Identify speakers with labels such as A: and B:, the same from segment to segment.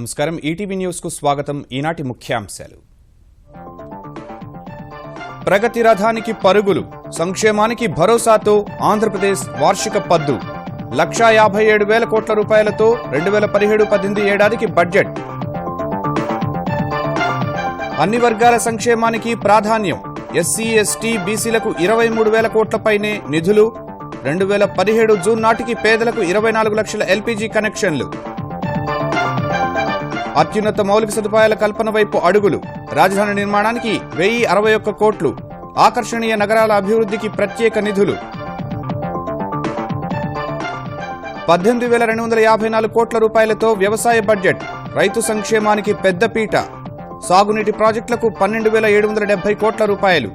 A: నమస్కారం ETV news కు స్వాగతం. ఈనాటి ముఖ్యాంశాలు. ప్రగతి రథానికి పరుగులు, సంక్షేమానికి భరోసాతో ఆంధ్రప్రదేశ్ వార్షిక పద్దు 1,57,000 కోట్ల రూపాయలతో 2017-18 ఏడాదికి బడ్జెట్. అన్ని వర్గాల సంక్షేమానికి ప్రాధాన్యం, ఎస్సీ ఎస్టీ బీసీలకు 23,000 కోట్లపైనే నిధులు. 2017 జూన్ నాటికి పేదలకు 24 లక్షల ఎల్పీజీ కనెక్షన్లు. అత్యున్నత మౌలిక సదుపాయాల కల్పన వైపు అడుగులు, రాజధాని నిర్మాణానికి 1,061 కోట్లు, ఆకర్షణీయ నగరాల అభివృద్ధికి ప్రత్యేక నిధులు. 18,254 కోట్ల రూపాయలతో వ్యవసాయ బడ్జెట్, రైతు సంక్షేమానికి పెద్దపీట. సాగునీటి ప్రాజెక్టులకు 12,770 కోట్ల రూపాయలు.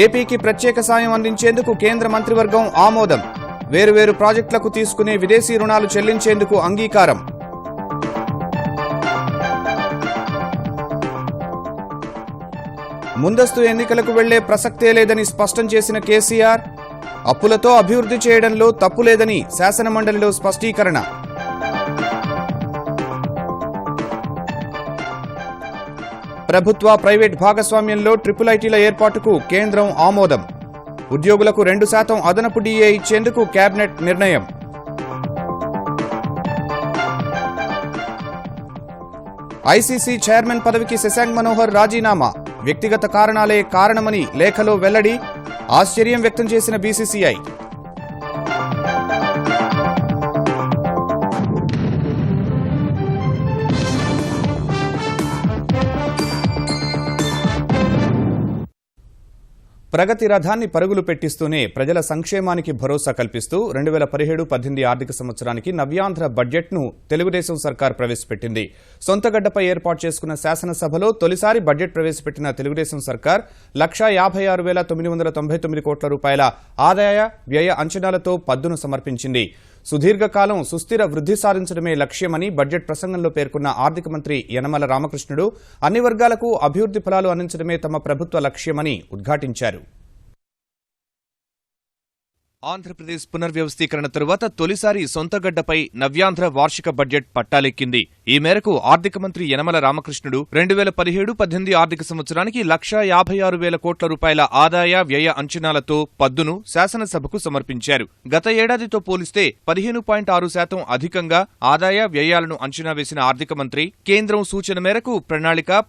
A: ఏపీకి ప్రత్యేక సాయం అందించేందుకు కేంద్ర మంత్రివర్గం ఆమోదం. వేరువేరు ప్రాజెక్టులకు తీసుకునే విదేశీ రుణాలు చెల్లించేందుకు అంగీకారం. ముందస్తు ఎన్నికలకు వెళ్లే ప్రసక్తే లేదని స్పష్టం చేసిన కేసీఆర్, అప్పులతో అభివృద్ధి చేయడంలో తప్పులేదని శాసనమండలిలో స్పష్టీకరణ. ప్రభుత్వ ప్రైవేట్ భాగస్వామ్యంలో ట్రిపుల్ ఐటీల ఏర్పాటుకు కేంద్రం ఆమోదం. ఉద్యోగులకు 2% అదనపు డీఏ ఇచ్చేందుకు కేబినెట్ నిర్ణయం. ఐసీసీ చైర్మన్ పదవికి శశాంక్ మనోహర్ రాజీనామా, వ్యక్తిగత కారణాలే కారణమని లేఖలో వెల్లడి. ఆశ్చర్యం వ్యక్తం చేసిన బీసీసీఐ. ప్రగతి రథాన్ని పరుగులు పెట్టిస్తూనే ప్రజల సంక్షేమానికి భరోసా కల్పిస్తూ 2017-18 ఆర్థిక సంవత్సరానికి నవ్యాంధ్ర బడ్జెట్ను తెలుగుదేశం సర్కార్ ప్రవేశపెట్టింది. సొంతగడ్డపై ఏర్పాటు చేసుకున్న శాసనసభలో తొలిసారి బడ్జెట్ ప్రవేశపెట్టిన తెలుగుదేశం సర్కార్ 1,56,999 కోట్ల రూపాయల ఆదాయ వ్యయ అంచనాలతో పద్దును సమర్పించింది. సుదీర్ఘకాలం సుస్థిర వృద్ధి సాధించడమే లక్ష్యమని బడ్జెట్ ప్రసంగంలో పేర్కొన్న ఆర్థిక మంత్రి యనమల రామకృష్ణుడు, అన్ని వర్గాలకు అభివృద్ధి ఫలాలు అందించడమే తమ ప్రభుత్వ లక్ష్యమని ఉద్ఘాటించారు. ఆంధ్రప్రదేశ్ పునర్వ్యవస్థీకరణ తరువాత తొలిసారి సొంతగడ్డపై నవ్యాంధ్ర వార్షిక బడ్జెట్ పట్టాలెక్కింది. ఈ మేరకు ఆర్థిక మంత్రి యనమల రామకృష్ణుడు 2017-18 ఆర్థిక సంవత్సరానికి 1,56,000 కోట్ల రూపాయల ఆదాయ వ్యయ అంచనాలతో పద్దును శాసనసభకు సమర్పించారు. గత ఏడాదితో పోలిస్తే 15.6% అధికంగా ఆదాయ వ్యయాలను అంచనా వేసిన ఆర్థిక మంత్రి కేంద్రం సూచన మేరకు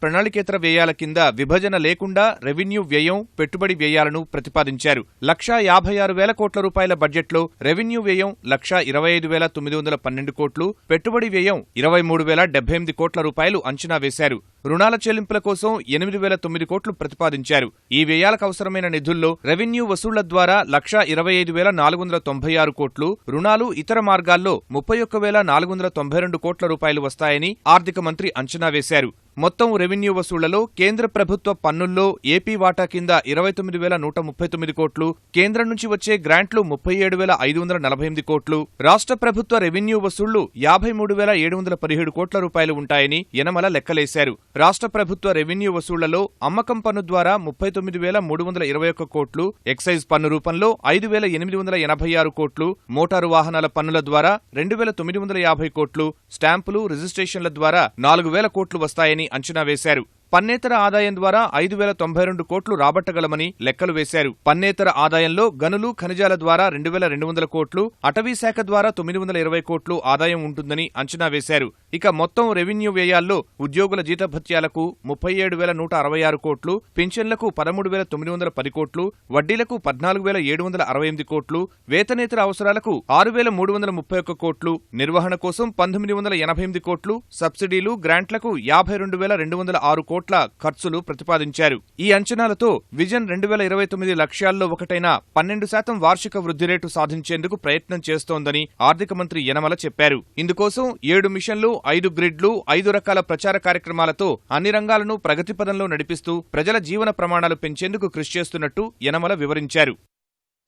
A: ప్రణాళికేతర వ్యయాల కింద విభజన లేకుండా రెవెన్యూ వ్యయం, పెట్టుబడి వ్యయాలను ప్రతిపాదించారు. 1,56,000 కోట్ల రూపాయల బడ్జెట్లో రెవెన్యూ వ్యయం 1,25,912 కోట్లు, పెట్టుబడి వ్యయం 23,078 కోట్ల రూపాయలు అంచనా వేశారు. రుణాల చెల్లింపుల కోసం 8,009 కోట్లు ప్రతిపాదించారు. ఈ వ్యయాలకు అవసరమైన నిధుల్లో రెవెన్యూ వసూళ్ల ద్వారా 1,25,496 కోట్లు, రుణాలు ఇతర మార్గాల్లో 31,492 కోట్ల రూపాయలు వస్తాయని ఆర్థిక మంత్రి అంచనా వేశారు. మొత్తం రెవెన్యూ వసూళ్లలో కేంద్ర ప్రభుత్వ పన్నుల్లో ఏపీ వాటా కింద 29,139 కోట్లు, కేంద్రం నుంచి వచ్చే గ్రాంట్లు 37,548 కోట్లు, రాష్ట్ర ప్రభుత్వ రెవెన్యూ వసూళ్లు 53,717 కోట్ల రూపాయలు ఉంటాయని యనమల లెక్కలేశారు. రాష్ట్ర ప్రభుత్వ రెవెన్యూ వసూళ్లలో అమ్మకం పన్ను ద్వారా 39,321 కోట్లు, ఎక్సైజ్ పన్ను రూపంలో 5,886 కోట్లు, మోటారు వాహనాల పన్నుల ద్వారా 2,950 కోట్లు, స్టాంపులు, రిజిస్ట్రేషన్ల ద్వారా 4,000 కోట్లు వస్తాయని అంచనా వేశారు. పన్నేతర ఆదాయం ద్వారా 5,092 కోట్లు రాబట్టగలమని లెక్కలు వేశారు. పన్నేతర ఆదాయంలో గనులు, ఖనిజాల ద్వారా 2,200 కోట్లు, అటవీ శాఖ ద్వారా 920 కోట్లు ఆదాయం ఉంటుందని అంచనా వేశారు. ఇక మొత్తం రెవెన్యూ వ్యయాల్లో ఉద్యోగుల జీతభత్యాలకు 37,166 కోట్లు, పింఛన్లకు 13,910 కోట్లు, వడ్డీలకు 14,768 కోట్లు, వేతనేతర అవసరాలకు 6,331 కోట్లు, నిర్వహణ కోసం 1,988 కోట్లు, సబ్సిడీలు, గ్రాంట్లకు 52,206 కోట్ల ఖర్చులు ప్రతిపాదించారు. ఈ అంచనాలతో విజన్ 2029 లక్ష్యాల్లో ఒకటైన 12% వార్షిక వృద్ధి రేటు సాధించేందుకు ప్రయత్నం చేస్తోందని ఆర్థిక మంత్రి యనమల చెప్పారు. ఇందుకోసం 7 మిషన్లు, 5 గ్రిడ్లు, 5 రకాల ప్రచార కార్యక్రమాలతో అన్ని రంగాలను ప్రగతి పదంలో నడిపిస్తూ ప్రజల జీవన ప్రమాణాలు పెంచేందుకు కృషి చేస్తున్నట్టు యనమల వివరించారు.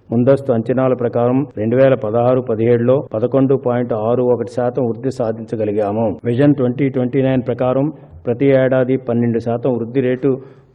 B: ముందస్తు అంచనాల ప్రకారం 2016-17లో 11.61% వృద్ధి సాధించగలిగాము. విజన్ 2029 ప్రకారం ప్రతి ఏడాది 12% వృద్ధి రేటు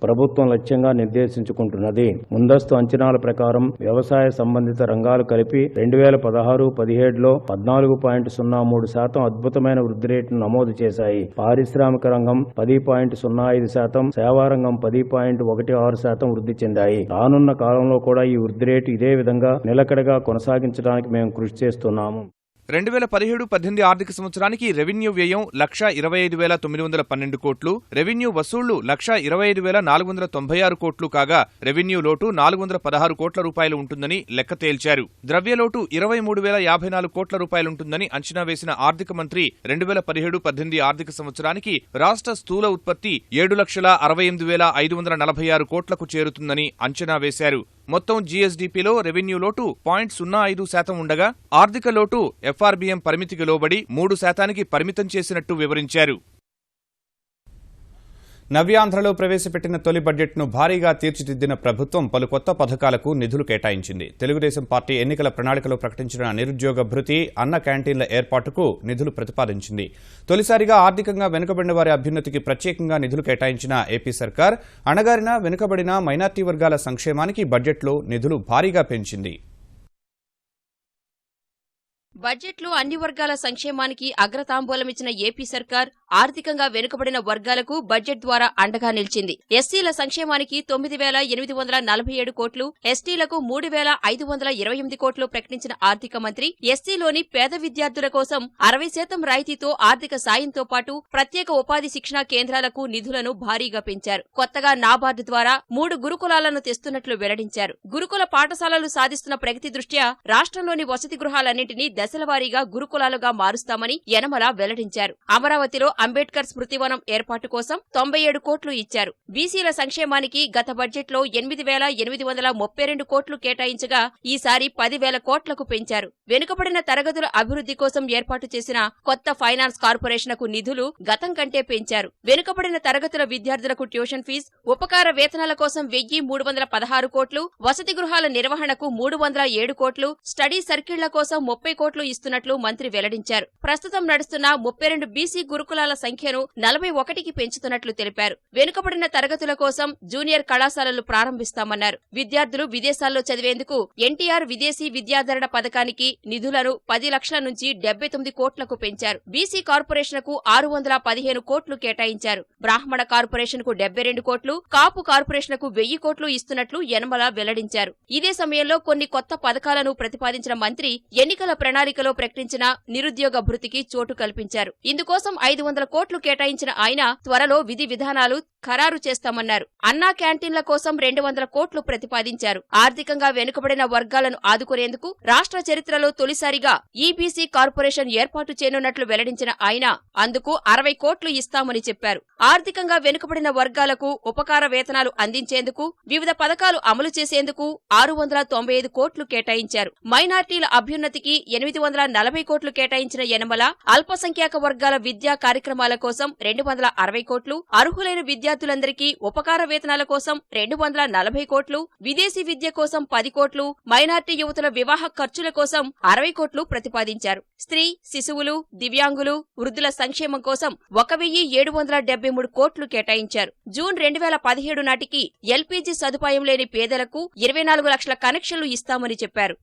B: ప్రభుత్వం లక్ష్యంగా నిర్దేశించుకుంటున్నది. ముందస్తు అంచనాల ప్రకారం వ్యవసాయ సంబంధిత రంగాలు కలిపి 2016-17లో 14.03% అద్భుతమైన వృద్ధి రేటును నమోదు చేశాయి. పారిశ్రామిక రంగం 10.05%, సేవారంగం 10.16% వృద్ధి చెందాయి. రానున్న కాలంలో కూడా ఈ వృద్ధి రేటు ఇదే విధంగా నిలకడగా కొనసాగించడానికి మేము కృషి చేస్తున్నాము.
A: 2017-18 ఆర్థిక సంవత్సరానికి రెవెన్యూ వ్యయం 1,25,912 కోట్లు, రెవెన్యూ వసూళ్లు 1,25,496 కోట్లు కాగా రెవెన్యూ లోటు 416 కోట్ల రూపాయలు ఉంటుందని లెక్క తేల్చారు. ద్రవ్యలోటు 23,054 కోట్ల రూపాయలుంటుందని అంచనా వేసిన ఆర్థిక మంత్రి 2017-18 ఆర్థిక సంవత్సరానికి రాష్ట్ర స్థూల ఉత్పత్తి 7,68,546 కోట్లకు చేరుతుందని అంచనా వేశారు. మొత్తం జీఎస్డీపీలో రెవెన్యూ లోటు 0.05% ఉండగా ఆర్థిక లోటు ఎఫ్ఆర్బీఎం పరిమితికి లోబడి 3% పరిమితం చేసినట్టు వివరించారు. నవ్యాంధ్రలో ప్రవేశపెట్టిన తొలి బడ్జెట్ను భారీగా తీర్చిదిద్దిన ప్రభుత్వం పలు కొత్త పథకాలకు నిధులు కేటాయించింది. తెలుగుదేశం పార్టీ ఎన్నికల ప్రణాళికలో ప్రకటించిన నిరుద్యోగ భృతి, అన్న క్యాంటీన్ల ఏర్పాటుకు నిధులు ప్రతిపాదించింది. తొలిసారిగా ఆర్థికంగా వెనుకబడిన వారి అభ్యున్నతికి ప్రత్యేకంగా నిధులు కేటాయించిన ఏపీ సర్కార్ అణగారిన, వెనుకబడిన మైనార్టీ వర్గాల సంక్షేమానికి బడ్జెట్లో నిధులు భారీగా పెంచింది.
C: బడ్జెట్లో అన్ని వర్గాల సంక్షేమానికి అగ్రతాంబూలమిచ్చిన ఏపీ సర్కార్ ఆర్థికంగా వెనుకబడిన వర్గాలకు బడ్జెట్ ద్వారా అండగా నిలిచింది. ఎస్సీల సంక్షేమానికి 9,847 కోట్లు, ఎస్టీలకు 3,528 కోట్లు ప్రకటించిన ఆర్థిక మంత్రి ఎస్సీలోని పేద విద్యార్థుల కోసం 60% రాయితీతో ఆర్థిక సాయంతో పాటు ప్రత్యేక ఉపాధి శిక్షణా కేంద్రాలకు నిధులను భారీగా పెంచారు. కొత్తగా నాబార్డు ద్వారా 3 గురుకులాలను తెస్తున్నట్లు వెల్లడించారు. గురుకుల పాఠశాలలు సాధిస్తున్న ప్రగతి దృష్ట్యా రాష్ట్రంలోని వసతి గృహాలన్నింటినీ దశలవారీగా గురుకులాలుగా మారుస్తామని యనమల వెల్లడించారు. అమరావతిలో అంబేద్కర్ స్మృతివనం ఏర్పాటు కోసం 97 కోట్లు ఇచ్చారు. బీసీల సంక్షేమానికి గత బడ్జెట్లో 8,832 కోట్లు కేటాయించగా ఈసారి 10,000 కోట్లకు పెంచారు. వెనుకబడిన తరగతుల అభివృద్ధి కోసం ఏర్పాటు చేసిన కొత్త ఫైనాన్స్ కార్పొరేషన్కు నిధులు గతం కంటే పెంచారు. వెనుకబడిన తరగతుల విద్యార్థులకు ట్యూషన్ ఫీజు, ఉపకార వేతనాల కోసం 1,316 కోట్లు, వసతి గృహాల నిర్వహణకు 307 కోట్లు, స్టడీ సర్కిళ్ల కోసం 30 కోట్లు ఇస్తున్నట్లు మంత్రి వెల్లడించారు. ప్రస్తుతం నడుస్తున్న 32 బీసీ గురుకులాల సంఖ్యను 41కి పెంచుతున్నట్లు తెలిపారు. వెనుకబడిన తరగతుల కోసం జూనియర్ కళాశాలలు ప్రారంభిస్తామన్నారు. విద్యార్థులు విదేశాల్లో చదివేందుకు ఎన్టీఆర్ విదేశీ విద్యాధరణ పథకానికి నిధులను 10 లక్షల నుంచి 79 కోట్లకు పెంచారు. బీసీ కార్పొరేషన్కు 615 కోట్లు కేటాయించారు. బ్రాహ్మణ కార్పొరేషన్కు 72 కోట్లు, కాపు కార్పొరేషన్కు 1000 కోట్లు ఇస్తున్నట్లు యనమల వెల్లడించారు. ఇదే సమయంలో కొన్ని కొత్త పథకాలను ప్రతిపాదించిన మంత్రి ఎన్నికల ప్రణాళికలో ప్రకటించిన నిరుద్యోగ భృతికి చోటు కల్పించారు. ఇందుకోసం 500 కోట్లు కేటాయించిన ఆయన త్వరలో విధి విధానాలు ఖరారు చేస్తామన్నారు. అన్నా క్యాంటీన్ల కోసం 200 కోట్లు ప్రతిపాదించారు. ఆర్థికంగా వెనుకబడిన వర్గాలను ఆదుకునేందుకు రాష్ట్ర చరిత్రలో తొలిసారిగా ఈబీసీ కార్పొరేషన్ ఏర్పాటు చేయనున్నట్లు వెల్లడించిన ఆయన అందుకు 60 కోట్లు ఇస్తామని చెప్పారు. ఆర్థికంగా వెనుకబడిన వర్గాలకు ఉపకార వేతనాలు అందించేందుకు, వివిధ పథకాలు అమలు చేసేందుకు 695 కోట్లు కేటాయించారు. మైనార్టీల అభ్యున్నతికి 840 కోట్లు కేటాయించిన యనమల అల్పసంఖ్యాక వర్గాల విద్యా కార్యక్రమాల కోసం 260 కోట్లు, అర్హులైన విద్యార్థులందరికీ ఉపకార వేతనాల కోసం 240 కోట్లు, విదేశీ విద్య కోసం 10 కోట్లు, మైనార్టీ యువతుల వివాహ ఖర్చుల కోసం 60 కోట్లు ప్రతిపాదించారు. స్త్రీ, శిశువులు, దివ్యాంగులు, వృద్ధుల సంక్షేమం కోసం 1,773 కోట్లు కేటాయించారు. జూన్ 2017 నాటికి ఎల్పీజీ సదుపాయం లేని పేదలకు 24 లక్షల కనెక్షన్లు ఇస్తామని చెప్పారు.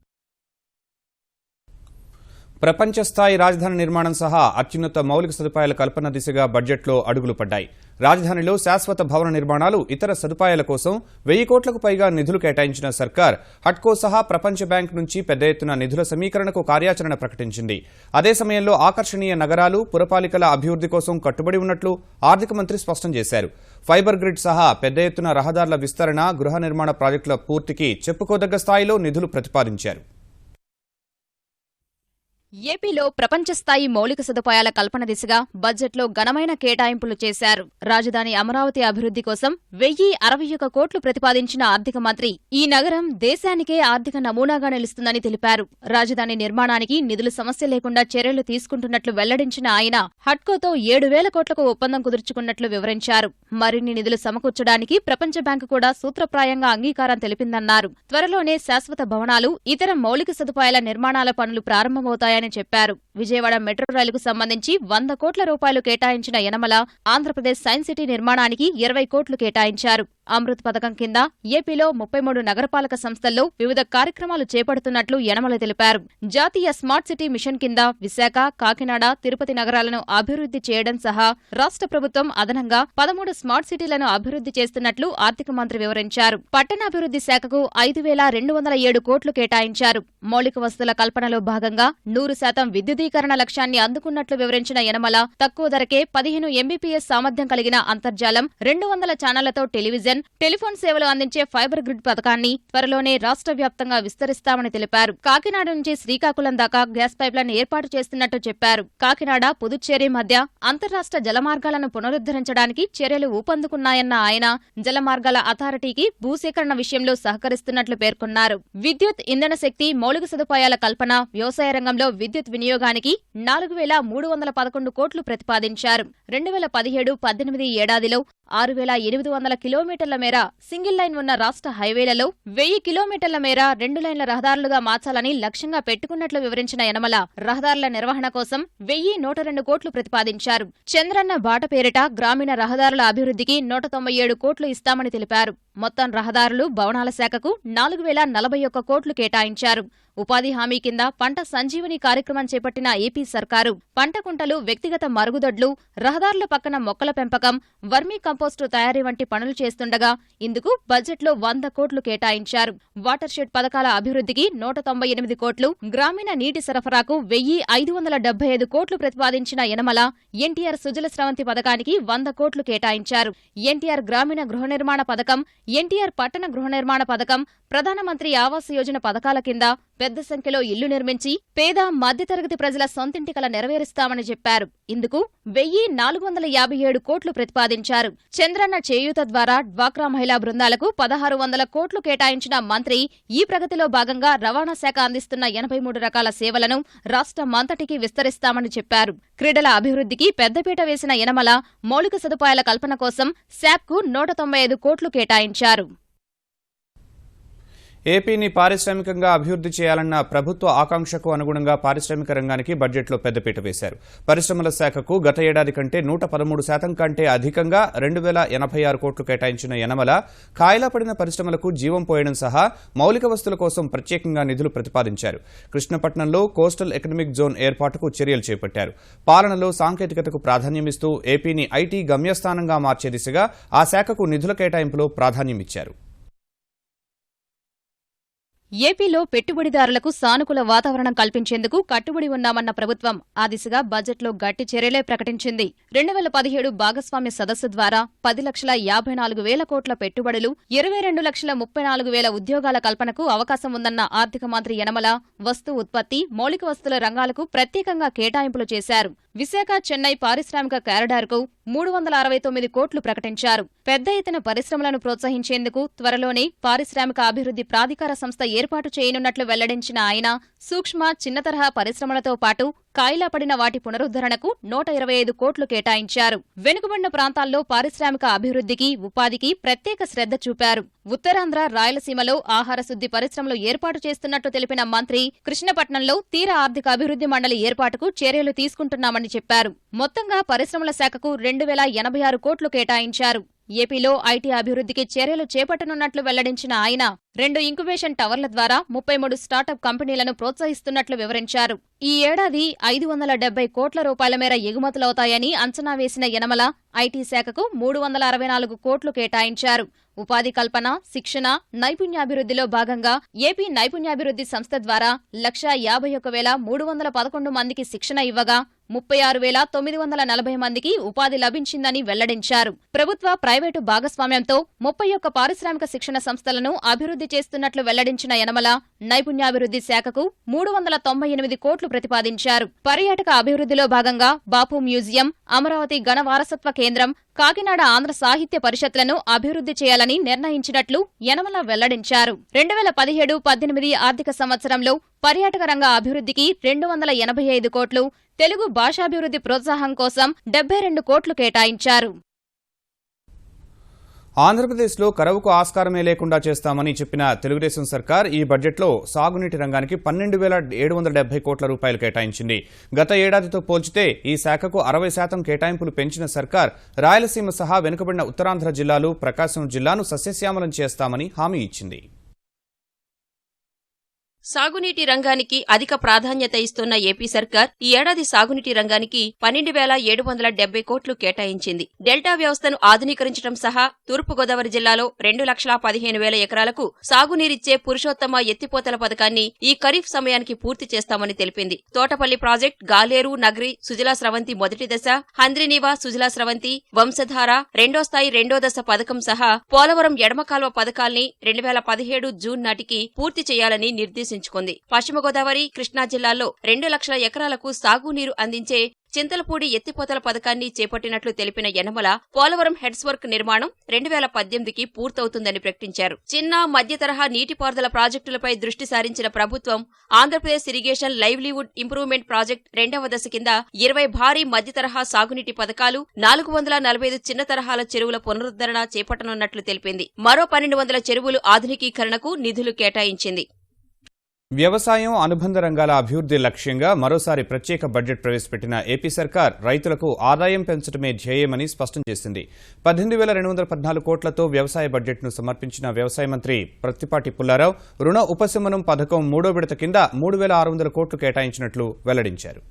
A: ప్రపంచ స్థాయి రాజధాని నిర్మాణం సహా అత్యున్నత మౌలిక సదుపాయాల కల్పన దిశగా బడ్జెట్లో అడుగులు పడ్డాయి. రాజధానిలో శాశ్వత భవన నిర్మాణాలు, ఇతర సదుపాయాల కోసం 1000 కోట్లకు పైగా నిధులు కేటాయించిన సర్కార్ హట్కో సహా ప్రపంచ బ్యాంక్ నుంచి పెద్ద ఎత్తున నిధుల సమీకరణకు కార్యాచరణ ప్రకటించింది. అదే సమయంలో ఆకర్షణీయ నగరాలు, పురపాలికల అభివృద్ధి కోసం కట్టుబడి ఉన్నట్లు ఆర్థిక మంత్రి స్పష్టం చేశారు. ఫైబర్ గ్రిడ్ సహా పెద్ద ఎత్తున రహదారుల విస్తరణ, గృహ నిర్మాణ ప్రాజెక్టుల పూర్తికి చెప్పుకోదగ్గ స్థాయిలో నిధులు ప్రతిపాదించారు.
D: ఏపీలో ప్రపంచ స్థాయి మౌలిక సదుపాయాల కల్పన దిశగా బడ్జెట్లో ఘనమైన కేటాయింపులు చేశారు. రాజధాని అమరావతి అభివృద్ధి కోసం 1,061 కోట్లు ప్రతిపాదించిన ఆర్థిక మంత్రి ఈ నగరం దేశానికే ఆర్థిక నమూనాగా నిలుస్తుందని తెలిపారు. రాజధాని నిర్మాణానికి నిధులు సమస్య లేకుండా చర్యలు తీసుకుంటున్నట్లు వెల్లడించిన ఆయన హట్కోతో 7,000 కోట్లకు ఒప్పందం కుదుర్చుకున్నట్లు వివరించారు. మరిన్ని నిధులు సమకూర్చడానికి ప్రపంచ బ్యాంకు కూడా సూత్రప్రాయంగా అంగీకారం తెలిపిందన్నారు. త్వరలోనే శాశ్వత భవనాలు, ఇతర మౌలిక సదుపాయాల నిర్మాణాల పనులు ప్రారంభమవుతాయని చెప్పారు. విజయవాడ మెట్రో రైలుకు సంబంధించి 100 కోట్ల రూపాయలు కేటాయించిన యనమల ఆంధ్రప్రదేశ్ సైన్స్ సిటీ నిర్మాణానికి 20 కోట్లు కేటాయించారు. అమృత్ పథకం కింద ఏపీలో 33 నగరపాలక సంస్థల్లో వివిధ కార్యక్రమాలు చేపడుతున్నట్లు యనమల తెలిపారు. జాతీయ స్మార్ట్ సిటీ మిషన్ కింద విశాఖ, కాకినాడ, తిరుపతి నగరాలను అభివృద్ధి చేయడం సహా రాష్ట్ర ప్రభుత్వం అదనంగా 13 స్మార్ట్ సిటీలను అభివృద్ధి చేస్తున్నట్లు ఆర్థిక మంత్రి వివరించారు. పట్టణాభివృద్ధి శాఖకు 5,207 కోట్లు కేటాయించారు. మౌలిక వసతుల కల్పనలో భాగంగా 100% విద్యుదీకరణ లక్ష్యాన్ని అందుకున్నట్లు వివరించిన యనమల తక్కువ ధరకే 15 MBPS సామర్థ్యం కలిగిన అంతర్జాలం, 200 ఛానళ్లతో టెలివిజన్, టెలిఫోన్ సేవలు అందించే ఫైబర్ గ్రిడ్ పథకాన్ని త్వరలోనే రాష్ట్ర వ్యాప్తంగా విస్తరిస్తామని తెలిపారు. కాకినాడ నుంచి శ్రీకాకుళం దాకా గ్యాస్ పైప్లైన్ ఏర్పాటు చేస్తున్నట్టు చెప్పారు. కాకినాడ, పుదుచ్చేరి మధ్య అంతర్రాష్ట్ర జలమార్గాలను పునరుద్ధరించడానికి చర్యలు ఊపందుకున్నాయన్న ఆయన జలమార్గాల అథారిటీకి భూసేకరణ విషయంలో సహకరిస్తున్నట్లు పేర్కొన్నారు. విద్యుత్, ఇంధన శక్తి, మౌలిక సదుపాయాల కల్పన, వ్యవసాయ రంగంలో విద్యుత్ వినియోగానికి 4,311 కోట్లు ప్రతిపాదించారు. 2017-18 ఏడాదిలో 6,800 కిలోమీటర్ల మేర సింగిల్ లైన్ ఉన్న రాష్ట్ర హైవేలలో 1000 కిలోమీటర్ల మేర 2 లైన్ల రహదారులుగా మార్చాలని లక్ష్యంగా పెట్టుకున్నట్లు వివరించిన యనమల రహదారుల నిర్వహణ కోసం 1,102 కోట్లు ప్రతిపాదించారు. చంద్రన్న బాట పేరిట గ్రామీణ రహదారుల అభివృద్ధికి 197 కోట్లు ఇస్తామని తెలిపారు. మొత్తం రహదారులు, భవనాల శాఖకు 4,041 కోట్లు కేటాయించారు. ఉపాధి హామీ కింద పంట సంజీవని కార్యక్రమం చేపట్టిన ఏపీ సర్కారు పంట కుంటలు, వ్యక్తిగత మరుగుదొడ్లు, రహదారుల పక్కన మొక్కల పెంపకం, వర్మీ కంపోస్టు తయారీ వంటి పనులు చేస్తుండగా ఇందుకు బడ్జెట్లో 100 కోట్లు కేటాయించారు. వాటర్ షెడ్ పథకాల అభివృద్ధికి 198 కోట్లు, గ్రామీణ నీటి సరఫరాకు 1,575 కోట్లు ప్రతిపాదించిన యనమల ఎన్టీఆర్ సుజల స్రవంతి పథకానికి 100 కోట్లు కేటాయించారు. ఎన్టీఆర్ గ్రామీణ గృహ నిర్మాణ పథకం, ఎన్టీఆర్ పట్టణ గృహ నిర్మాణ పథకం, ప్రధానమంత్రి ఆవాస్ యోజన పథకాల కింద పెద్ద సంఖ్యలో ఇళ్లు నిర్మించి పేద, మధ్యతరగతి ప్రజల సొంతింటి కల నెరవేరుస్తామని చెప్పారు. ఇందుకు 1,457 కోట్లు ప్రతిపాదించారు. చంద్రన్న చేయూత ద్వారా డ్వాక్రా మహిళా బృందాలకు 1,600 కోట్లు కేటాయించిన మంత్రి ఈ ప్రగతిలో భాగంగా రవాణా శాఖ అందిస్తున్న 83 రకాల సేవలను రాష్ట్రమంతటికీ విస్తరిస్తామని చెప్పారు. క్రీడల అభివృద్ధికి పెద్దపీట వేసిన యనమల మౌలిక సదుపాయాల కల్పన కోసం శాప్కు 195 కోట్లు కేటాయించారు.
A: ఏపీని పారిశ్రామికంగా అభివృద్ధి చేయాలన్న ప్రభుత్వ ఆకాంక్షకు అనుగుణంగా పారిశ్రామిక రంగానికి బడ్జెట్లో పెద్దపీట వేశారు. పరిశ్రమల శాఖకు గత ఏడాది కంటే 113% కంటే అధికంగా 2,086 కోట్లు కేటాయించిన యనమల కాయలా పడిన పరిశ్రమలకు జీవం పోయడం సహా మౌలిక వస్తువుల కోసం ప్రత్యేకంగా నిధులు ప్రతిపాదించారు. కృష్ణపట్నంలో కోస్టల్ ఎకనామిక్ జోన్ ఏర్పాటుకు చర్యలు చేపట్టారు. పాలనలో సాంకేతికతకు ప్రాధాన్యమిస్తూ ఏపీని ఐటీ గమ్యస్థానంగా మార్చే దిశగా ఆ శాఖకు నిధుల కేటాయింపులో ప్రాధాన్యమిచ్చారు.
D: ఏపీలో పెట్టుబడిదారులకు సానుకూల వాతావరణం కల్పించేందుకు కట్టుబడి ఉన్నామన్న ప్రభుత్వం ఆ దిశగా బడ్జెట్లో గట్టి చర్యలే ప్రకటించింది. 2017 భాగస్వామ్య సదస్సు ద్వారా 10,54,000 కోట్ల పెట్టుబడులు, 22,34,000 ఉద్యోగాల కల్పనకు అవకాశం ఉందన్న ఆర్థిక మంత్రి యనమల వస్తు ఉత్పత్తి, మౌలిక వస్తువుల రంగాలకు ప్రత్యేకంగా కేటాయింపులు చేశారు. విశాఖ, చెన్నై పారిశ్రామిక కారిడార్కు 369 కోట్లు ప్రకటించారు. పెద్ద ఎత్తున పరిశ్రమలను ప్రోత్సహించేందుకు త్వరలోనే పారిశ్రామిక అభివృద్ధి ప్రాధికార సంస్థ ఏర్పాటు చేయనున్నట్లు వెల్లడించిన ఆయన సూక్ష్మ, చిన్న తరహా పరిశ్రమలతో పాటు కాయిలా పడిన వాటి పునరుద్ధరణకు 125 కోట్లు కేటాయించారు. వెనుకబడిన ప్రాంతాల్లో పారిశ్రామిక అభివృద్ధికి, ఉపాధికి ప్రత్యేక శ్రద్ధ చూపారు. ఉత్తరాంధ్ర, రాయలసీమలో ఆహార శుద్ధి పరిశ్రమలు ఏర్పాటు చేస్తున్నట్టు తెలిపిన మంత్రి కృష్ణపట్నంలో తీర ఆర్థిక అభివృద్ధి మండలి ఏర్పాటుకు చర్యలు తీసుకుంటున్నామని చెప్పారు. మొత్తంగా పరిశ్రమల శాఖకు 2,086 కోట్లు కేటాయించారు. ఏపీలో ఐటీ అభివృద్ధికి చర్యలు చేపట్టనున్నట్లు వెల్లడించిన ఆయన 2 ఇంక్యుబేషన్ టవర్ల ద్వారా 33 స్టార్టప్ కంపెనీలను ప్రోత్సహిస్తున్నట్లు వివరించారు. ఈ ఏడాది 570 కోట్ల రూపాయల మేర ఎగుమతులవుతాయని అంచనా వేసిన యనమల ఐటీ శాఖకు 364 కోట్లు కేటాయించారు. ఉపాధి కల్పన, శిక్షణ, నైపుణ్యాభివృద్ధిలో భాగంగా ఏపీ నైపుణ్యాభివృద్ధి సంస్థ ద్వారా 151,311 మందికి శిక్షణ ఇవ్వగా 36,940 మందికి ఉపాధి లభించిందని వెల్లడించారు. ప్రభుత్వ, ప్రైవేటు భాగస్వామ్యంతో 31 పారిశ్రామిక శిక్షణ సంస్థలను అభివృద్ధి చేస్తున్నట్లు వెల్లడించిన యనమల నైపుణ్యాభివృద్ధి శాఖకు 398 కోట్లు ప్రతిపాదించారు. పర్యాటక అభివృద్ధిలో భాగంగా బాపు మ్యూజియం, అమరావతి గణ వారసత్వ కేంద్రం, కాకినాడ ఆంధ్ర సాహిత్య పరిషత్లను అభివృద్ధి చేయాలని నిర్ణయించినట్లు యనమల వెల్లడించారు. 2017-18 ఆర్థిక సంవత్సరంలో పర్యాటక రంగ అభివృద్ధికి 285 కోట్లు, తెలుగు భాషాభివృద్ధి ప్రోత్సాహం కోసం 72 కోట్లు కేటాయించారు.
A: ఆంధ్రప్రదేశ్లో కరువుకు ఆస్కారమే లేకుండా చేస్తామని చెప్పిన తెలుగుదేశం సర్కార్ ఈ బడ్జెట్లో సాగునీటి రంగానికి 12,770 కోట్ల రూపాయలు కేటాయించింది. గత ఏడాదితో పోల్చితే ఈ శాఖకు 60% కేటాయింపులు పెంచిన సర్కార్ రాయలసీమ సహా వెనుకబడిన ఉత్తరాంధ్ర జిల్లాలు, ప్రకాశం జిల్లాను సస్యశ్యామలం చేస్తామని హామీ ఇచ్చింది.
C: సాగునీటి రంగానికి అధిక ప్రాధాన్యత ఇస్తున్న ఏపీ సర్కార్ ఈ ఏడాది సాగునీటి రంగానికి 12,770 కోట్లు కేటాయించింది. డెల్టా వ్యవస్థను ఆధునీకరించడం సహా తూర్పుగోదావరి జిల్లాలో 2,15,000 ఎకరాలకు సాగునీరిచ్చే పురుషోత్తమ ఎత్తిపోతల పథకాన్ని ఈ ఖరీఫ్ సమయానికి పూర్తి చేస్తామని తెలిపింది. తోటపల్లి ప్రాజెక్టు, గాలేరు, నగరి, సుజలా స్రవంతి మొదటి దశ, హంద్రినీవా, సుజలా స్రవంతి, వంశధార, రెండో స్థాయి రెండో దశ పథకం సహా పోలవరం ఎడమకాల్వ పథకాల్ని 2017 జూన్ నాటికి పూర్తి చేయాలని నిర్దేశించింది. పశ్చిమ గోదావరి, కృష్ణా జిల్లాల్లో 2 లక్షల ఎకరాలకు సాగునీరు అందించే చింతలపూడి ఎత్తిపోతల పథకాన్ని చేపట్టినట్లు తెలిపిన యనమల, పోలవరం హెడ్స్ వర్క్ నిర్మాణం 2018కి పూర్తవుతుందని ప్రకటించారు. చిన్న, మధ్య తరహా నీటిపారుదల ప్రాజెక్టులపై దృష్టి సారించిన ప్రభుత్వం Andhra Pradesh irrigation livelihood improvement project 2వ దశ కింద 20 భారీ మధ్య తరహా సాగునీటి పథకాలు, 445 చిన్న తరహాల చెరువుల పునరుద్ధరణ చేపట్టనున్నట్లు తెలిపింది. మరో 1,200 చెరువులు ఆధునికీకరణకు నిధులు కేటాయించింది.
A: వ్యవసాయం, అనుబంధ రంగాల అభివృద్ధి లక్ష్యంగా మరోసారి ప్రత్యేక బడ్జెట్ ప్రవేశపెట్టిన ఏపీ సర్కార్ రైతులకు ఆదాయం పెంచడమే ధ్యేయమని స్పష్టం చేసింది. 18,214 కోట్లతో వ్యవసాయ బడ్జెట్ను సమర్పించిన వ్యవసాయ మంత్రి ప్రత్తిపాటి పుల్లారావు రుణ ఉపశమనం పథకం 3వ విడత కింద 3,600 కోట్లు కేటాయించినట్లు వెల్లడించారు.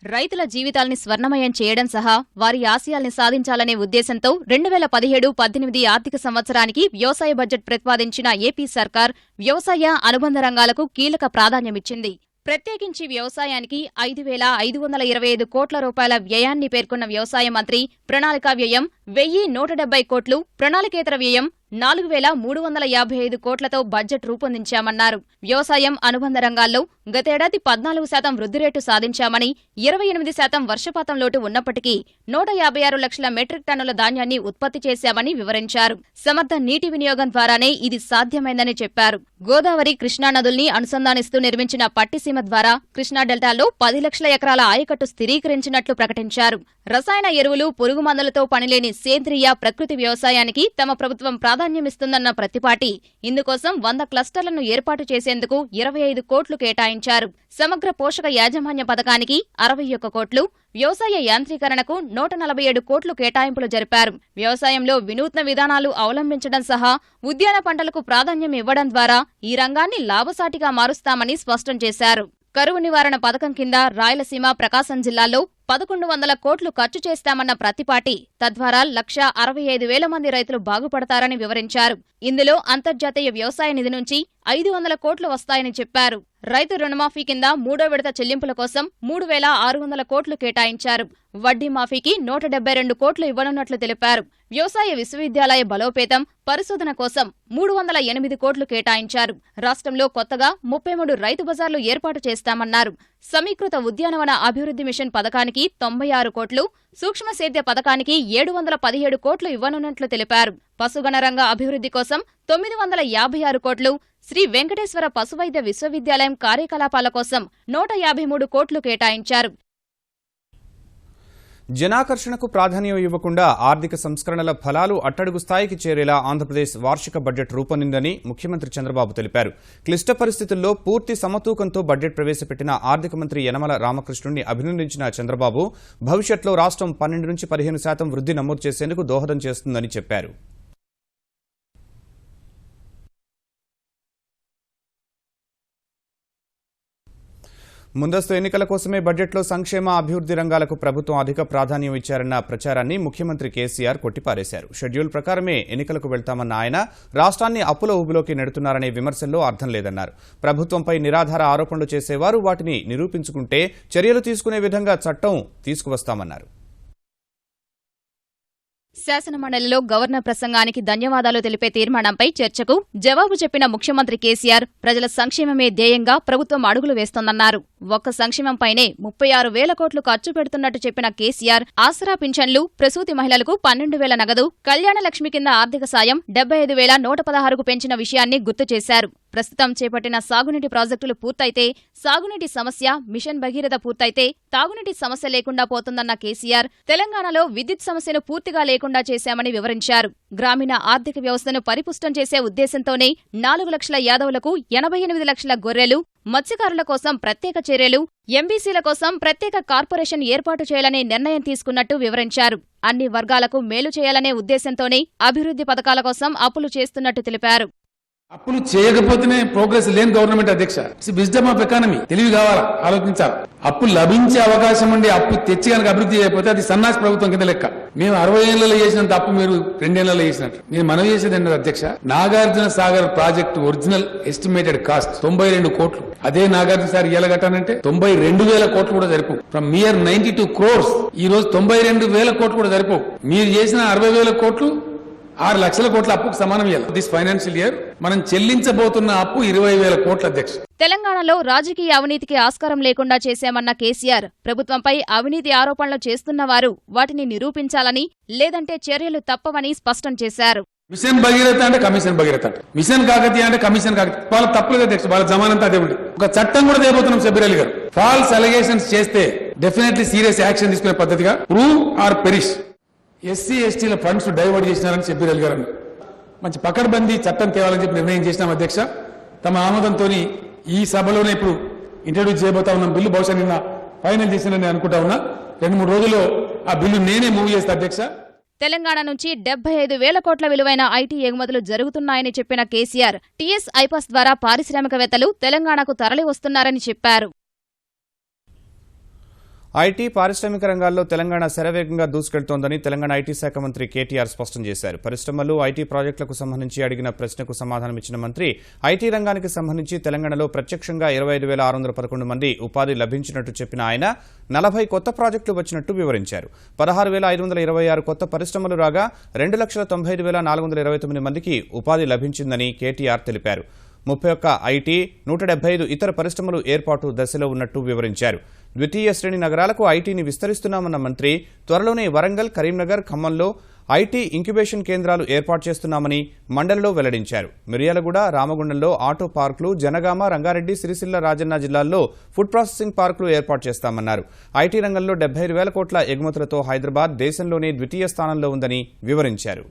D: రైతుల జీవితాల్ని స్వర్ణమయం చేయడం సహా వారి ఆశయాల్ని సాధించాలనే ఉద్దేశంతో 2017-18 ఆర్థిక సంవత్సరానికి వ్యవసాయ బడ్జెట్ ప్రతిపాదించిన ఏపీ సర్కార్ వ్యవసాయ, అనుబంధ రంగాలకు కీలక ప్రాధాన్యమిచ్చింది. ప్రత్యేకించి వ్యవసాయానికి 5,525 కోట్ల రూపాయల వ్యయాన్ని పేర్కొన్న వ్యవసాయ మంత్రి ప్రణాళికా వ్యయం 1,170 కోట్లు, ప్రణాళికేతర వ్యయం 4,355 కోట్లతో బడ్జెట్ రూపొందించామన్నారు. వ్యవసాయం, అనుబంధ రంగాల్లో గతేడాది 14% వృద్ధి రేటు సాధించామని, 28% వర్షపాతం లోటు ఉన్నప్పటికీ 156 లక్షల మెట్రిక్ టన్నుల ధాన్యాన్ని ఉత్పత్తి చేశామని వివరించారు. సమర్థ నీటి వినియోగం ద్వారానే ఇది సాధ్యమైందని చెప్పారు. గోదావరి, కృష్ణా నదుల్ని అనుసంధానిస్తూ నిర్మించిన పట్టిసీమ ద్వారా కృష్ణా డెల్టాలో 10 లక్షల ఎకరాల ఆయకట్టు స్థిరీకరించినట్లు ప్రకటించారు. రసాయన ఎరువులు, పురుగు మందులతో పనిలేని సేంద్రియ, ప్రకృతి వ్యవసాయానికి తమ ప్రభుత్వం ప్రాధాన్యమిస్తుందన్న ప్రతిపాటి ఇందుకోసం 100 క్లస్టర్లను ఏర్పాటు చేసేందుకు 25 కోట్లు కేటాయించారు. సమగ్ర పోషక యాజమాన్య పథకానికి 61 కోట్లు, వ్యవసాయ యాంత్రీకరణకు 147 కోట్లు కేటాయింపులు జరిపారు. వ్యవసాయంలో వినూత్న విధానాలు అవలంబించడం సహా ఉద్యాన పంటలకు ప్రాధాన్యం ఇవ్వడం ద్వారా ఈ రంగాన్ని లాభసాటిగా మారుస్తామని స్పష్టం చేశారు. కరువు నివారణ పథకం కింద రాయలసీమ, ప్రకాశం జిల్లాల్లో 1,100 కోట్లు ఖర్చు చేస్తామన్న ప్రతిపాటి తద్వారా 1,65,000 మంది రైతులు బాగుపడతారని వివరించారు. ఇందులో అంతర్జాతీయ వ్యవసాయ నిధి నుంచి 500 కోట్లు వస్తాయని చెప్పారు. రైతు రుణమాఫీ కింద 3వ విడత చెల్లింపుల కోసం 3,600 కోట్లు కేటాయించారు. వడ్డీ మాఫీకి 172 కోట్లు ఇవ్వనున్నట్లు తెలిపారు. వ్యవసాయ విశ్వవిద్యాలయ బలోపేతం, పరిశోధన కోసం 308 కోట్లు కేటాయించారు. రాష్ట్రంలో కొత్తగా 33 రైతు బజార్లు ఏర్పాటు చేస్తామన్నారు. సమీకృత ఉద్యానవన అభివృద్ధి మిషన్ పథకానికి 96 కోట్లు, సూక్ష్మ సేద్య పథకానికి 717 కోట్లు ఇవ్వనున్నట్లు తెలిపారు. పశుగణరంగ అభివృద్ధి కోసం 956 కోట్లు, శ్రీ వెంకటేశ్వర పశువైద్య విశ్వవిద్యాలయం కార్యకలాపాల కోసం 153 కోట్లు కేటాయించారు.
A: జనాకర్షణకు ప్రాధాన్యం ఇవ్వకుండా ఆర్థిక సంస్కరణల ఫలాలు అట్టడుగు స్థాయికి చేరేలా ఆంధ్రప్రదేశ్ వార్షిక బడ్జెట్ రూపొందిందని ముఖ్యమంత్రి చంద్రబాబు తెలిపారు. క్లిష్ట పరిస్థితుల్లో పూర్తి సమతూకంతో బడ్జెట్ ప్రవేశపెట్టిన ఆర్థిక మంత్రి యనమల రామకృష్ణుడిని అభినందించిన చంద్రబాబు భవిష్యత్లో రాష్ట్రం 12-15% వృద్ధి నమోదు చేసేందుకు దోహదం చేస్తుందని చెప్పారు. ముందస్తు ఎన్నికల కోసమే బడ్జెట్లో సంక్షేమ, అభివృద్ధి రంగాలకు ప్రభుత్వం అధిక ప్రాధాన్యం ఇచ్చారన్న ప్రచారాన్ని ముఖ్యమంత్రి కేసీఆర్ కొట్టిపారేశారు. షెడ్యూల్ ప్రకారమే ఎన్నికలకు వెళ్తామన్న ఆయన రాష్ట్రాన్ని అప్పుల ఊబిలోకి నెడుతున్నారనే విమర్శల్లో అర్థం లేదన్నారు. ప్రభుత్వంపై నిరాధార ఆరోపణలు చేసేవారు వాటిని నిరూపించుకుంటే చర్యలు తీసుకునే విధంగా చట్టం తీసుకువస్తామన్నారు.
D: శాసనమండలిలో గవర్నర్ ప్రసంగానికి ధన్యవాదాలు తెలిపే తీర్మానంపై చర్చకు జవాబు చెప్పిన ముఖ్యమంత్రి కేసీఆర్ ప్రజల సంక్షేమమే ధ్యేయంగా ప్రభుత్వం అడుగులు వేస్తోందన్నారు. ఒక్క సంక్షేమంపైనే 36,000 కోట్లు ఖర్చు పెడుతున్నట్టు చెప్పిన కేసీఆర్ ఆసరా పింఛన్లు, ప్రసూతి మహిళలకు 12,000 నగదు, కళ్యాణ లక్ష్మి కింద ఆర్థిక సాయం 75,116కు పెంచిన విషయాన్ని గుర్తు చేశారు. ప్రస్తుతం చేపట్టిన సాగునీటి ప్రాజెక్టులు పూర్తయితే సాగునీటి సమస్య, మిషన్ భగీరథ పూర్తయితే తాగునీటి సమస్య లేకుండా పోతుందన్న కేసీఆర్ తెలంగాణలో విద్యుత్ సమస్యను పూర్తిగా లేకుండా చేశామని వివరించారు. గ్రామీణ ఆర్థిక వ్యవస్థను పరిపుష్టం చేసే ఉద్దేశంతోనే 4 లక్షల యాదవులకు 88 లక్షల గొర్రెలు, మత్స్యకారుల కోసం ప్రత్యేక చర్యలు, ఎంబీసీల కోసం ప్రత్యేక కార్పొరేషన్ ఏర్పాటు చేయాలనే నిర్ణయం తీసుకున్నట్టు వివరించారు. అన్ని వర్గాలకు మేలు చేయాలనే ఉద్దేశంతోనే అభివృద్ధి పథకాల కోసం అప్పులు చేస్తున్నట్టు తెలిపారు.
E: అప్పులు చేయకపోతేనే ప్రోగ్రెస్ లేని గవర్నమెంట్ అధ్యక్ష. విజ్డమ్ ఆఫ్ ఎకానమీ, తెలివి కావాలా, ఆలోచించాలి. అప్పు లభించే అవకాశం ఉండి అప్పు తెచ్చి కనుక అభివృద్ధి చేయకపోతే అది సన్నాసి ప్రభుత్వం కింద లెక్క. మేము 60 ఏళ్లలో చేసినంత అప్పు మీరు 2 ఏళ్లలో చేసినట్టు. నేను మనవి చేసేది ఏంటంటే అధ్యక్ష, Nagarjuna Sagar project original estimated cost 92 కోట్లు. అదే నాగార్జున సాగర్ ఇయ్యాల కట్టానంటే 92,000 కోట్లు కూడా సరిపో. ఫ్రమ్ మియర్ 92 crores ఈ రోజు 92,000 కోట్లు కూడా సరిపో. మీరు చేసిన 60,000 కోట్లు 6 లక్షల కోట్ల అప్పుకు సమానం ఇవ్వాలి. దిస్ ఫైనాన్షియల్ ఇయర్ మనం చెల్లించబోతున్న అప్పు 20,000 కోట్ల అధ్యక్ష.
D: తెలంగాణలో రాజకీయ అవినీతికి ఆస్కారం లేకుండా చేశామన్న కేసీఆర్ ప్రభుత్వంపై అవినీతి ఆరోపణలు చేస్తున్న వారు వాటిని నిరూపించాలని, లేదంటే చర్యలు తప్పవని స్పష్టం చేశారు.
E: మిషన్ భగీరథ అంటే కమిషన్ భగీరథ అంటే, మిషన్ కాకతీయ అంటే కమిషన్ కాకతీయ. వాళ్ళ తప్పులేదు అధ్యక్ష, వాళ్ళ జమానంతా అదే ఉంది. ఒక చట్టం కూడా చేయబోతున్నాం సబ్బీర్ అలీ గారు. ఫాల్స్ అలిగేషన్స్ చేస్తే డెఫినెట్లీ సీరియస్ యాక్షన్ తీసుకునే పద్ధతిగా ప్రూవ్ ఆర్ పెరిష్. ఎస్సీ ఎస్టీల ఫండ్స్ డైవర్ట్ చేసినారని సబ్బీర్ అలీ గారు మంచి పకడ్బందీ చట్టం తేవాలని చెప్పి నిర్ణయం చేసినాం అధ్యక్ష. తమ ఆమోదంతో ఈ సభలోనే ఇప్పుడు ఇంట్రడ్యూస్ చేయబోతా ఉన్న బిల్లు బహుశా నిన్న ఫైనల్ చేసినని అనుకుంటా ఉన్నా. 2-3 రోజుల్లో ఆ బిల్లు నేనే మూవ్ చేస్తా అధ్యక్ష.
D: తెలంగాణ నుంచి 75,000 కోట్ల విలువైన ఐటీ ఎగుమతులు జరుగుతున్నాయని చెప్పిన కేసీఆర్ టీఎస్ ఐపాస్ ద్వారా పారిశ్రామికవేత్తలు తెలంగాణకు తరలి వస్తున్నారని చెప్పారు.
A: ఐటీ, పారిశ్రామిక రంగాల్లో తెలంగాణ శరవేగంగా దూసుకెళ్తోందని తెలంగాణ ఐటీ శాఖ మంత్రి కేటీఆర్ స్పష్టం చేశారు. పరిశ్రమలు, ఐటీ ప్రాజెక్టులకు సంబంధించి అడిగిన ప్రశ్నకు సమాధానమిచ్చిన మంత్రి ఐటీ రంగానికి సంబంధించి తెలంగాణలో ప్రత్యక్షంగా 25,611 మంది ఉపాధి లభించినట్టు చెప్పిన ఆయన 40 కొత్త ప్రాజెక్టులు వచ్చినట్టు వివరించారు. 16,526 కొత్త పరిశ్రమలు రాగా 2,95,429 మందికి ఉపాధి లభించిందని కేటీఆర్ తెలిపారు. 31 ఐటీ, 175 ఇతర పరిశ్రమలు ఏర్పాటు దశలో ఉన్నట్టు వివరించారు. ద్వితీయ శ్రేణి నగరాలకు ఐటీని విస్తరిస్తున్నామన్న మంత్రి త్వరలోనే వరంగల్, కరీంనగర్, ఖమ్మంలో ఐటీ ఇంక్యుబేషన్ కేంద్రాలు ఏర్పాటు చేస్తున్నామని మండలిలో వెల్లడించారు. మిర్యాలగూడ, రామగుండంలో ఆటో పార్కులు, జనగామ, రంగారెడ్డి, సిరిసిల్ల, రాజన్న జిల్లాల్లో ఫుడ్ ప్రాసెసింగ్ పార్కులు ఏర్పాటు చేస్తామన్నారు. ఐటీ రంగంలో 75,000 కోట్ల ఎగుమతులతో హైదరాబాద్ దేశంలోనే ద్వితీయ స్థానంలో ఉందని వివరించారు.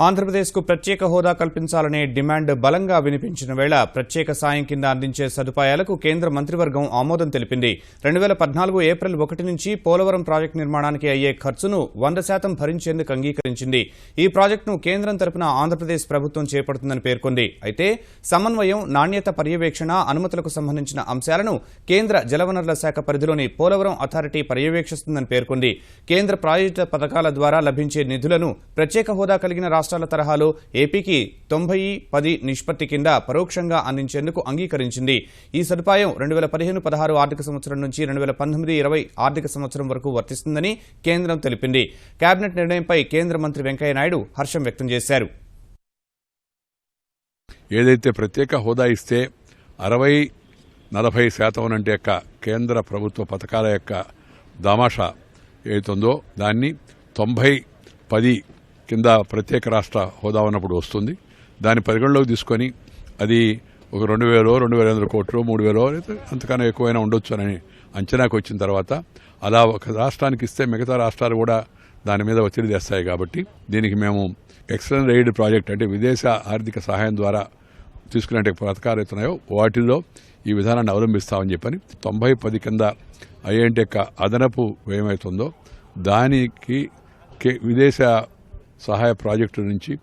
A: ఆంధ్రప్రదేశ్కు ప్రత్యేక హోదా కల్పించాలనే డిమాండ్ బలంగా వినిపించిన వేళ ప్రత్యేక సాయం కింద అందించే సదుపాయాలకు కేంద్ర మంత్రివర్గం ఆమోదం తెలిపింది. 2014 ఏప్రిల్ 1 నుంచి పోలవరం ప్రాజెక్టు నిర్మాణానికి అయ్యే ఖర్చును 100% భరించేందుకు అంగీకరించింది. ఈ ప్రాజెక్టును కేంద్రం తరపున ఆంధ్రప్రదేశ్ ప్రభుత్వం చేపడుతుందని పేర్కొంది. అయితే సమన్వయం, నాణ్యత పర్యవేక్షణ, అనుమతులకు సంబంధించిన అంశాలను కేంద్ర జలవనరుల శాఖ పరిధిలోని పోలవరం అథారిటీ పర్యవేక్షిస్తుందని పేర్కొంది. కేంద్ర ప్రాయోజిత పథకాల ద్వారా లభించే నిధులను ప్రత్యేక హోదా కలిగిన రాష్ట్రాల తరహాలో ఏపీకి 90-10 నిష్పత్తి కింద పరోక్షంగా అందించేందుకు అంగీకరించింది. ఈ సదుపాయం 2015-16 ఆర్థిక సంవత్సరం నుంచి 2019-20 ఆర్థిక సంవత్సరం వరకు వర్తిస్తుందని కేంద్రం తెలిపింది. కేబినెట్ నిర్ణయంపై కేంద్ర మంత్రి వెంకయ్యనాయుడు హర్షం వ్యక్తం చేశారు.
F: ఏదైతే ప్రత్యేక హోదా ఇస్తే 60-40% అంటే కేంద్ర ప్రభుత్వ పథకాల యొక్క దామాషా ఏదైతుందో దాన్ని 90-10 కింద ప్రత్యేక రాష్ట్ర హోదా ఉన్నప్పుడు వస్తుంది. దాన్ని పరిగణలోకి తీసుకొని అది ఒక 2,000, 2,500 కోట్లు, 3,000 అంతకన్నా ఎక్కువైనా ఉండొచ్చు అని అంచనాకు వచ్చిన తర్వాత అలా ఒక రాష్ట్రానికి ఇస్తే మిగతా రాష్ట్రాలు కూడా దాని మీద ఒత్తిడి తెస్తాయి. కాబట్టి దీనికి మేము ఎక్స్టర్నల్ ఎయిడ్ ప్రాజెక్ట్ అంటే విదేశ ఆర్థిక సహాయం ద్వారా తీసుకునే పథకాలు అవుతున్నాయో వాటిల్లో ఈ విధానాన్ని అవలంబిస్తామని చెప్పని 90-10 కింద అయ్యేంటి అదనపు ఏమవుతుందో దానికి విదేశ సహాయ ప్రాజెక్టు నుంచి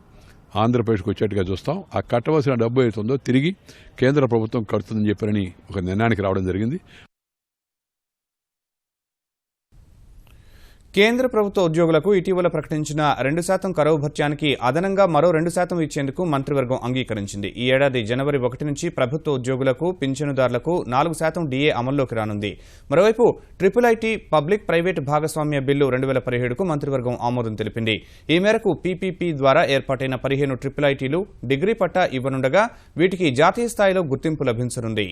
F: ఆంధ్రప్రదేశ్కి వచ్చేట్టుగా చూస్తాం. ఆ కట్టవలసిన డబ్బు అవుతుందో తిరిగి కేంద్ర ప్రభుత్వం కడుతుందని చెప్పని ఒక నిర్ణయానికి రావడం జరిగింది.
A: కేంద్ర ప్రభుత్వ ఉద్యోగులకు ఇటీవల ప్రకటించిన 2% కరవు భత్యానికి అదనంగా మరో 2% ఇచ్చేందుకు మంత్రివర్గం అంగీకరించింది. ఈ ఏడాది జనవరి 1 నుంచి ప్రభుత్వ ఉద్యోగులకు, పింఛనుదారులకు 4% DA అమల్లోకి రానుంది. మరోవైపు ట్రిపుల్-ఐటీ పబ్లిక్ ప్రైవేట్ భాగస్వామ్య బిల్లు 2017కు మంత్రివర్గం ఆమోదం తెలిపింది. ఈ మేరకు పీపీపీ ద్వారా ఏర్పాటైన 15 ట్రిపుల్-ఐటీలు డిగ్రీ పట్టా ఇవ్వనుండగా వీటికి జాతీయ స్థాయిలో గుర్తింపు లభించనుంది.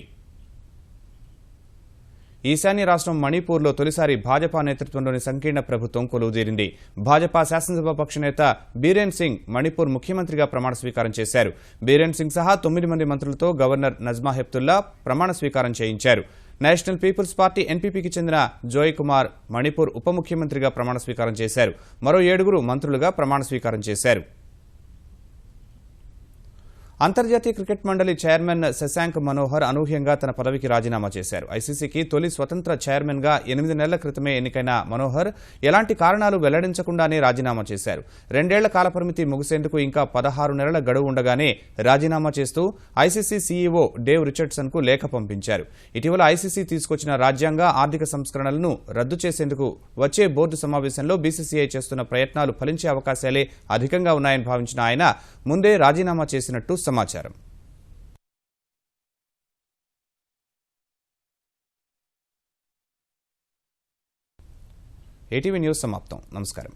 A: ఈశాన్య రాష్ట్రం మణిపూర్లో తొలిసారి భాజపా నేతృత్వంలోని సంకీర్ణ ప్రభుత్వం కొలువుదీరింది. భాజపా శాసనసభాపక్ష నేత బీరేన్ సింగ్ మణిపూర్ ముఖ్యమంత్రిగా ప్రమాణ స్వీకారం చేశారు. బీరేన్ సింగ్ సహా 9 మంది మంత్రులతో గవర్నర్ నజ్మా హెప్తుల్లా ప్రమాణ స్వీకారం చేయించారు. నేషనల్ పీపుల్స్ పార్టీ ఎన్పీపీకి చెందిన జోయ్ కుమార్ మణిపూర్ ఉప ముఖ్యమంత్రిగా ప్రమాణ స్వీకారం చేశారు. మరో 7 మంత్రులుగా ప్రమాణ స్వీకారం చేశారు. అంతర్జాతీయ క్రికెట్ మండలి చైర్మన్ శశాంక్ మనోహర్ అనూహ్యంగా తన పదవికి రాజీనామా చేశారు. ఐసీసీకి తొలి స్వతంత్ర చైర్మన్గా 8 నెలల క్రితమే ఎన్నికైన మనోహర్ ఎలాంటి కారణాలు వెల్లడించకుండానే రాజీనామా చేశారు. 2 ఏళ్ల కాలపరిమితి ముగిసేందుకు ఇంకా 16 నెలల గడువు ఉండగానే రాజీనామా చేస్తూ ఐసీసీ సీఈఓ డేవ్ రిచర్డ్సన్కు లేఖ పంపించారు. ఇటీవల ఐసీసీ తీసుకొచ్చిన రాజ్యాంగ ఆర్థిక సంస్కరణలను రద్దు చేసేందుకు వచ్చే బోర్డు సమావేశంలో బీసీసీఐ చేస్తున్న ప్రయత్నాలు ఫలించే అవకాశాలే అధికంగా ఉన్నాయని భావించిన ఆయన ముందే రాజీనామా చేసినట్టు సమాచారం. ఏటీవీ న్యూస్ సమాప్తం. నమస్కారం.